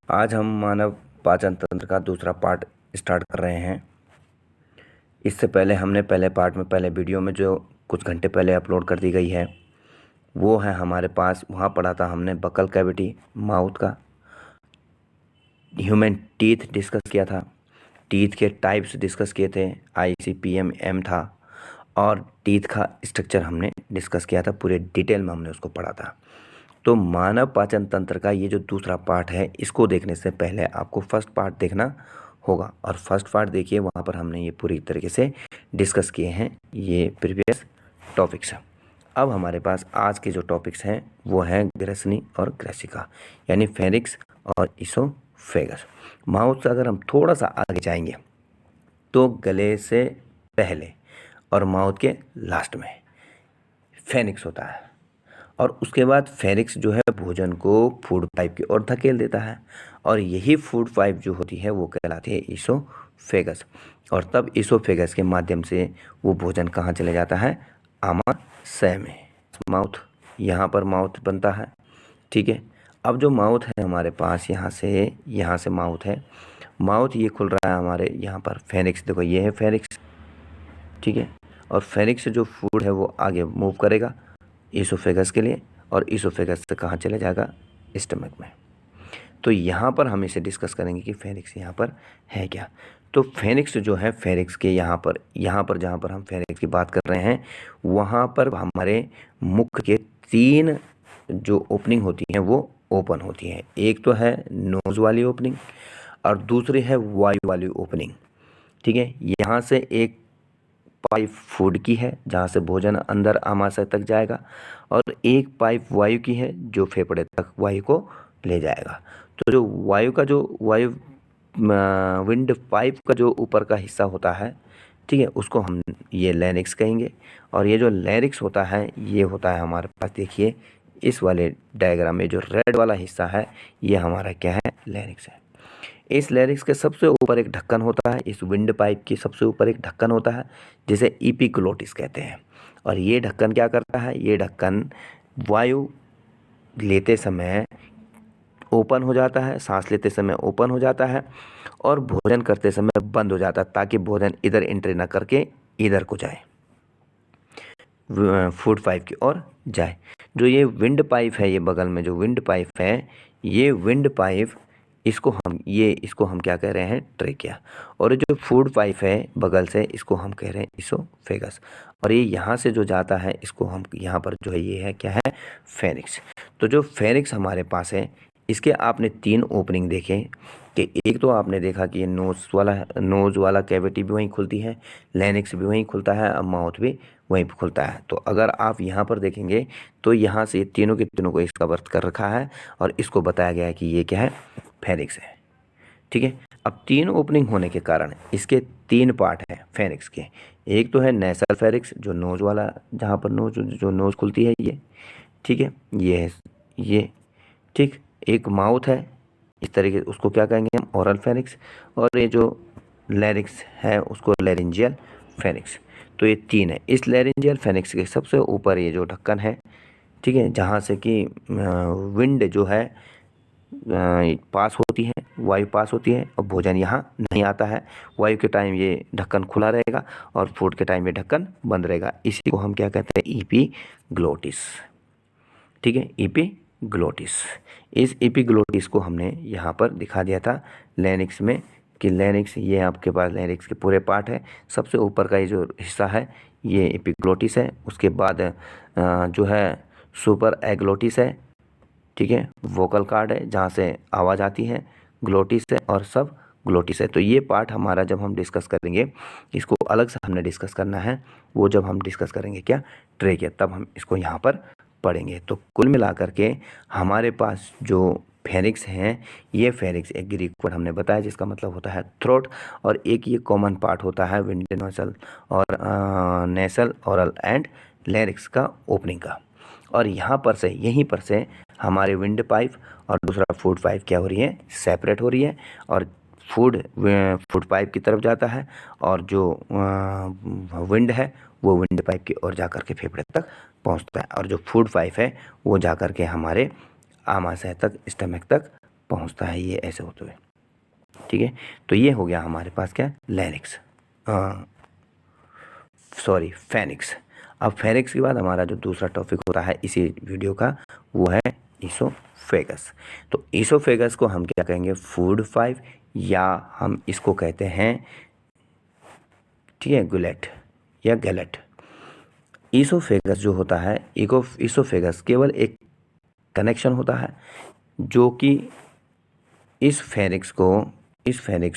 आज हम मानव पाचन तंत्र का दूसरा पार्ट स्टार्ट कर रहे हैं। इससे पहले हमने पहले वीडियो में जो कुछ घंटे पहले अपलोड कर दी गई है वो है हमारे पास। वहाँ पढ़ा था हमने बकल कैविटी, माउथ का, ह्यूमन टीथ डिस्कस किया था, टीथ के टाइप्स डिस्कस किए थे, ICPM था, और टीथ का स्ट्रक्चर हमने डिस्कस किया था। पूरे डिटेल में हमने उसको पढ़ा था। तो मानव पाचन तंत्र का ये जो दूसरा पार्ट है, इसको देखने से पहले आपको फर्स्ट पार्ट देखना होगा। और फर्स्ट पार्ट देखिए, वहाँ पर हमने ये पूरी तरीके से डिस्कस किए हैं ये प्रीवियस टॉपिक्स। अब हमारे पास आज के जो टॉपिक्स हैं वो हैं ग्रसनी और ग्रसिका, यानी फेरिक्स और इसोफेगस। माउथ से अगर हम थोड़ा सा आगे जाएंगे तो गले से पहले और माउथ के लास्ट में फेनिक्स होता है, और उसके बाद फेरिक्स जो है भोजन को फूड पाइप की ओर धकेल देता है, और यही फूड पाइप जो होती है वो कहलाती है इसोफेगस। और तब इसोफेगस के माध्यम से वो भोजन कहाँ चले जाता है? आमाशय में। माउथ, यहाँ पर माउथ बनता है, ठीक है। अब जो माउथ है हमारे पास, यहाँ से माउथ है। माउथ ये खुल रहा है हमारे यहाँ पर फेरिक्स, देखो ये है फेरिक्स, ठीक है। और फेरिक्स से जो फूड है वो आगे मूव करेगा इसोफेगस के लिए, और इसोफेगस से कहाँ चले जाएगा? स्टमक में। तो यहाँ पर हम इसे डिस्कस करेंगे कि फेरिक्स यहाँ पर है क्या। तो फेरिक्स जो है, फेरिक्स के यहाँ पर जहाँ पर हम फेरिक्स की बात कर रहे हैं, वहाँ पर हमारे मुख के 3 जो ओपनिंग होती हैं वो ओपन होती हैं। एक तो है नोज़ वाली ओपनिंग, और दूसरी है वायु वाली ओपनिंग, ठीक है। यहाँ से एक पाइप फूड की है जहाँ से भोजन अंदर आमाशय तक जाएगा, और एक पाइप वायु की है जो फेफड़े तक वायु को ले जाएगा। तो जो वायु विंड पाइप का जो ऊपर का हिस्सा होता है, ठीक है, उसको हम ये लैरिक्स कहेंगे। और ये जो लैरिक्स होता है ये होता है हमारे पास, देखिए इस वाले डायग्राम में जो रेड वाला हिस्सा है ये हमारा क्या है? लैरिक्स है। इस लैरिक्स के सबसे ऊपर एक ढक्कन होता है, इस विंड पाइप के सबसे ऊपर एक ढक्कन होता है जिसे इपिग्लोटिस कहते हैं। और ये ढक्कन क्या करता है? ये ढक्कन वायु लेते समय ओपन हो जाता है, सांस लेते समय ओपन हो जाता है, और भोजन करते समय बंद हो जाता है, ताकि भोजन इधर एंट्री ना करके इधर को जाए, फूड पाइप की ओर जाए। जो ये विंड पाइप है, ये बगल में जो विंड पाइप है, ये विंड पाइप इसको हम क्या कह रहे हैं? ट्रेकिया। और जो फूड पाइप है बगल से, इसको हम कह रहे हैं इसोफेगस। और ये यहाँ से जो जाता है इसको हम यहाँ पर जो है ये है क्या है? फेरिक्स। तो जो फेरिक्स हमारे पास है, इसके आपने 3 ओपनिंग देखे कि एक तो आपने देखा कि ये नोज़ वाला कैविटी भी वहीं खुलती है, लैरिक्स भी वहीं खुलता है, और माउथ भी वहीं पर खुलता है। तो अगर आप यहाँ पर देखेंगे तो यहाँ से तीनों के तीनों को इसका वर्त कर रखा है, और इसको बताया गया है कि ये क्या है? फेरिक्स है, ठीक है। अब 3 ओपनिंग होने के कारण इसके 3 पार्ट हैं फेरिक्स के। एक तो है नेसल फेरिक्स, जो नोज़ वाला, जहाँ पर नोज़ खुलती है ये, ठीक है, ये है ये, ठीक। एक माउथ है इस तरीके, उसको क्या कहेंगे हम? ओरल फेरिक्स। और ये जो लैरिक्स है उसको लैरिंजियल फेरिक्स। तो ये 3 है। इस लैरिंजियल फेरिक्स के सबसे ऊपर ये जो ढक्कन है, ठीक है, जहाँ से कि विंड जो है पास होती है, वायु पास होती है, और भोजन यहाँ नहीं आता है। वायु के टाइम ये ढक्कन खुला रहेगा, और फूड के टाइम ये ढक्कन बंद रहेगा। इसी को हम क्या कहते हैं? एपिग्लोटिस, ठीक है, एपिग्लोटिस। इस एपिग्लोटिस को हमने यहाँ पर दिखा दिया था लैरिक्स में, कि लैरिक्स, ये आपके पास लैरिक्स के पूरे पार्ट है। सबसे ऊपर का ये जो हिस्सा है ये एपिग्लोटिस है। उसके बाद जो है सुपर एग्लोटिस है, ठीक है, वोकल कार्ड है जहाँ से आवाज़ आती है, ग्लोटिस है, और सब ग्लोटिस है। तो ये पार्ट हमारा जब हम डिस्कस करेंगे, इसको अलग से हमने डिस्कस करना है, वो जब हम डिस्कस करेंगे क्या? ट्रेकिया, तब हम इसको यहाँ पर पढ़ेंगे। तो कुल मिलाकर के हमारे पास जो फेरिक्स हैं, ये फेरिक्स एक ग्रीक वर्ड हमने बताया जिसका मतलब होता है थ्रोट, और एक ये कॉमन पार्ट होता है विंड नोजल और नेसल, ओरल एंड लैरिक्स का ओपनिंग का। और यहीं पर से हमारे विंड पाइप और दूसरा फूड पाइप क्या हो रही है? सेपरेट हो रही है, और फूड पाइप की तरफ जाता है, और जो विंड है वो विंड पाइप की ओर जाकर के फेफड़े तक पहुंचता है, और जो फूड पाइप है वो जाकर के हमारे आमाशय तक, स्टमक तक पहुंचता है ये ऐसे होते हुए। ठीक है, तो ये हो गया हमारे पास क्या, लैरिंक्स, सॉरी फेनिक्स। अब फेनिक्स के बाद हमारा जो दूसरा टॉपिक होता है इसी वीडियो का वो है ईसोफेगस। तो ईसोफेगस को हम क्या कहेंगे, फूड पाइप, या हम इसको कहते हैं, ठीक है, गुलेट या गैलेट। ईसोफेगस जो होता है, ईसोफेगस केवल एक कनेक्शन होता है जो कि इस फेनिक्स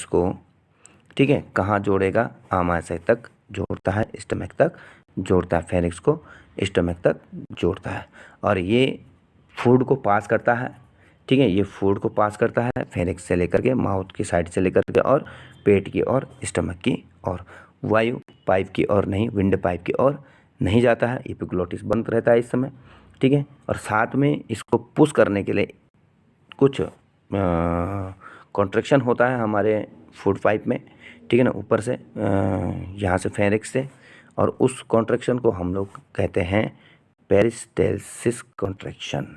को ठीक है कहाँ जोड़ेगा, आमाशय तक जोड़ता है, स्टमक तक जोड़ता है, फेनिक्स को स्टमक तक जोड़ता है, और ये फूड को पास करता है। ठीक है, ये फूड को पास करता है फेनिक्स से लेकर के, माउथ की साइड से लेकर के और पेट की और स्टमक की और, वायु पाइप की और नहीं, विंड पाइप की और नहीं जाता है, एपिग्लोटिस बंद रहता है इस समय। ठीक है, और साथ में इसको पुश करने के लिए कुछ कॉन्ट्रैक्शन होता है हमारे फूड पाइप में, ठीक है ना, ऊपर से यहाँ से फेनिक्स से, और उस कॉन्ट्रैक्शन को हम लोग कहते हैं पेरिस्टेल्सिस कॉन्ट्रैक्शन।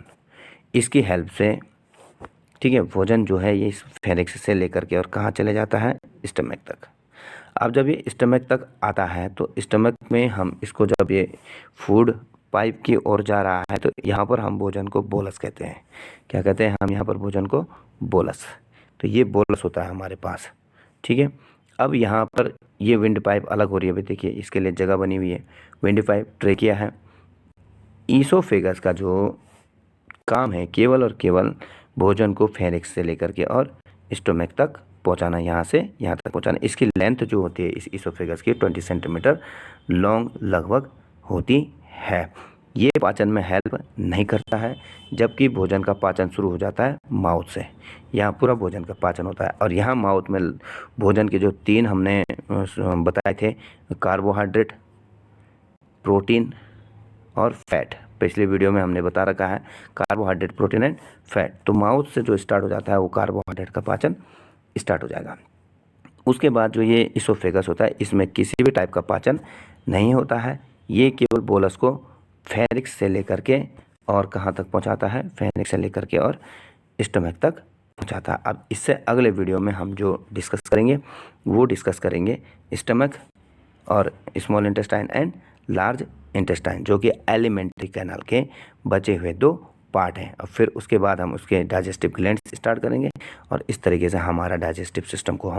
इसकी हेल्प से, ठीक है, भोजन जो है ये इस फेनिक्स से लेकर के और कहाँ चले जाता है, स्टमक तक। अब जब ये स्टमक तक आता है तो स्टमक में हम इसको, जब ये फूड पाइप की ओर जा रहा है तो यहाँ पर हम भोजन को बोलस कहते हैं। क्या कहते हैं हम यहाँ पर भोजन को, बोलस। तो ये बोलस होता है हमारे पास। ठीक है, अब यहाँ पर ये विंड पाइप अलग हो रही है, अभी देखिए इसके लिए जगह बनी हुई है, विंड पाइप ट्रेकिया है। ईसोफेगस का जो काम है केवल और केवल भोजन को फेनिक्स से लेकर के और स्टोमक तक पहुंचाना, यहाँ से यहाँ तक पहुंचाना। इसकी लेंथ जो होती है इस ईसोफेगस की 20 सेंटीमीटर लॉन्ग लगभग होती है। ये पाचन में हेल्प नहीं करता है, जबकि भोजन का पाचन शुरू हो जाता है माउथ से। यहाँ पूरा भोजन का पाचन होता है, और यहाँ माउथ में भोजन के जो 3 हमने बताए थे, कार्बोहाइड्रेट, प्रोटीन और फैट, पिछले वीडियो में हमने बता रखा है कार्बोहाइड्रेट, प्रोटीन एंड फैट। तो माउथ से जो स्टार्ट हो जाता है वो कार्बोहाइड्रेट का पाचन स्टार्ट हो जाएगा। उसके बाद जो ये ईसोफेगस होता है इसमें किसी भी टाइप का पाचन नहीं होता है, ये केवल बोलस को फेनिक्स से लेकर के और कहाँ तक पहुँचाता है, फेनिक्स से लेकर के और स्टमक तक पहुँचाता है। अब इससे अगले वीडियो में हम जो डिस्कस करेंगे वो डिस्कस करेंगे स्टमक और small intestine and large intestine, जो कि एलिमेंट्री कैनाल के बचे हुए 2 पार्ट हैं। और फिर उसके बाद हम उसके डाइजेस्टिव ग्लैंड्स स्टार्ट करेंगे, और इस तरीके से हमारा डाइजेस्टिव सिस्टम को हम